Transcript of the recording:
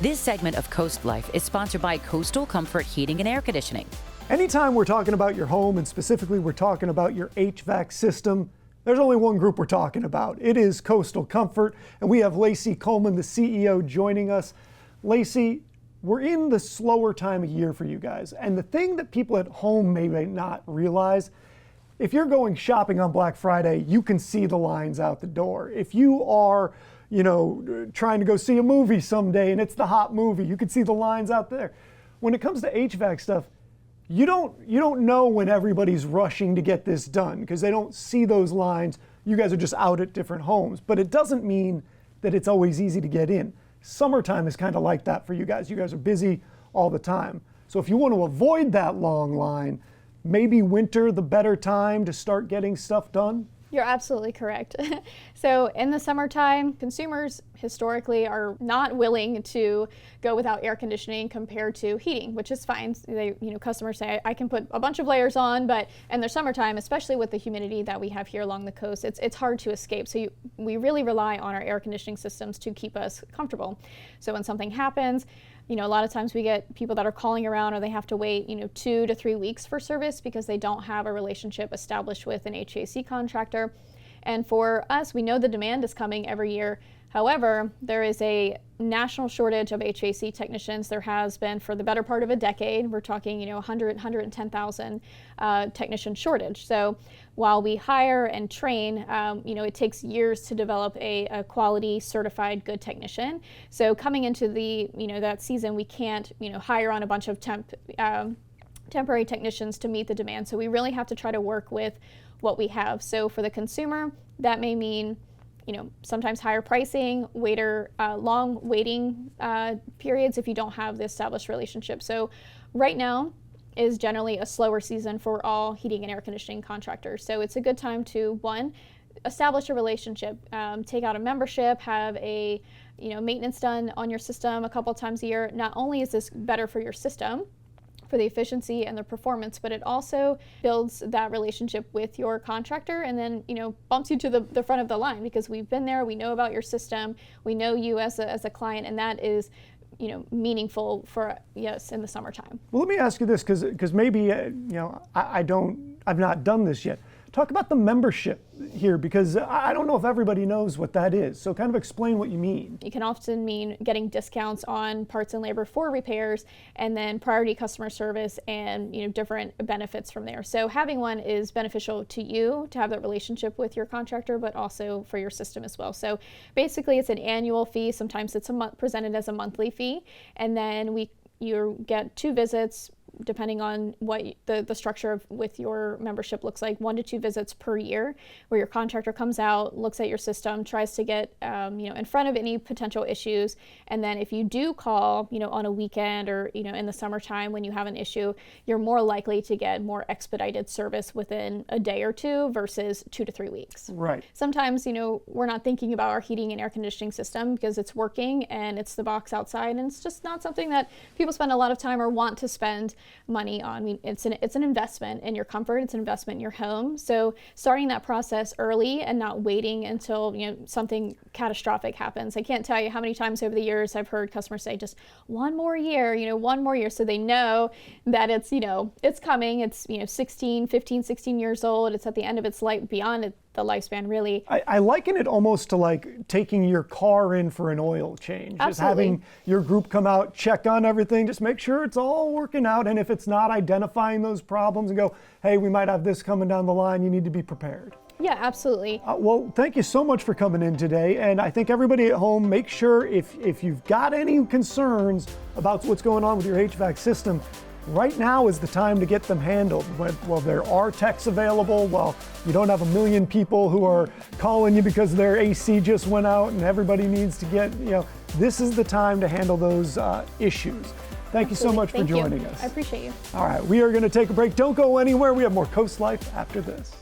This segment of Coast Life is sponsored by Coastal Comfort Heating and Air Conditioning. Anytime we're talking about your home, and specifically we're talking about your HVAC system, there's only one group we're talking about. It is Coastal Comfort, and we have Lacey Coleman, the CEO, joining us. Lacey, we're in the slower time of year for you guys, and the thing that people at home may not realize, if you're going shopping on Black Friday, you can see the lines out the door. If you are, trying to go see a movie someday and it's the hot movie, you can see the lines out there. When it comes to HVAC stuff, you don't know when everybody's rushing to get this done because they don't see those lines. You guys are just out at different homes, but it doesn't mean that it's always easy to get in. Summertime is kind of like that for you guys. You guys are busy all the time. So if you want to avoid that long line, maybe winter the better time to start getting stuff done? You're absolutely correct. So in the summertime, consumers historically are not willing to go without air conditioning compared to heating, which is fine. Customers say, I can put a bunch of layers on, but in the summertime, especially with the humidity that we have here along the coast, it's hard to escape. So we really rely on our air conditioning systems to keep us comfortable. So when something happens, a lot of times we get people that are calling around or they have to wait, 2 to 3 weeks for service because they don't have a relationship established with an HVAC contractor. And for us, we know the demand is coming every year. However, there is a national shortage of HVAC technicians. There has been for the better part of a decade. We're talking, 110,000 technician shortage. So while we hire and train, it takes years to develop a quality certified good technician. So coming into that season, we can't, hire on a bunch of temporary technicians to meet the demand. So we really have to try to work with what we have. So for the consumer, that may mean sometimes higher pricing, long waiting periods if you don't have the established relationship. So right now is generally a slower season for all heating and air conditioning contractors. So it's a good time to, one, establish a relationship, take out a membership, have a maintenance done on your system a couple times a year. Not only is this better for your system, for the efficiency and the performance, but it also builds that relationship with your contractor and then, bumps you to the front of the line because we've been there, we know about your system, we know you as a client, and that is, meaningful for us in the summertime. Well, let me ask you this, because maybe, I've not done this yet. Talk about the membership here, because I don't know if everybody knows what that is. So kind of explain what you mean. It can often mean getting discounts on parts and labor for repairs and then priority customer service and different benefits from there. So having one is beneficial to you to have that relationship with your contractor, but also for your system as well. So basically it's an annual fee. Sometimes it's presented as a monthly fee. And then you get 2 visits, depending on what the structure with your membership looks like, 1 to 2 visits per year, where your contractor comes out, looks at your system, tries to get in front of any potential issues, and then if you do call on a weekend or in the summertime when you have an issue, you're more likely to get more expedited service within a day or 2 versus 2 to 3 weeks. Right. Sometimes we're not thinking about our heating and air conditioning system because it's working and it's the box outside, and it's just not something that people spend a lot of time or want to spend money on. I mean, it's an investment in your comfort. It's an investment in your home. So starting that process early and not waiting until something catastrophic happens. I can't tell you how many times over the years I've heard customers say, just one more year, one more year, so they know that it's it's coming. It's 15, 16 years old. It's at the end of its life, beyond the lifespan, really. I liken it almost to like taking your car in for an oil change. Absolutely. Just having your group come out, check on everything, just make sure it's all working out. And if it's not, identifying those problems and go, hey, we might have this coming down the line. You need to be prepared. Yeah, absolutely. Well, thank you so much for coming in today. And I think everybody at home, make sure if you've got any concerns about what's going on with your HVAC system, right now is the time to get them handled. Well, there are techs available. Well, you don't have a million people who are calling you because their AC just went out and everybody needs to get, this is the time to handle those issues. Thank you so much for joining us. I appreciate you. All right, we are going to take a break. Don't go anywhere. We have more Coast Life after this.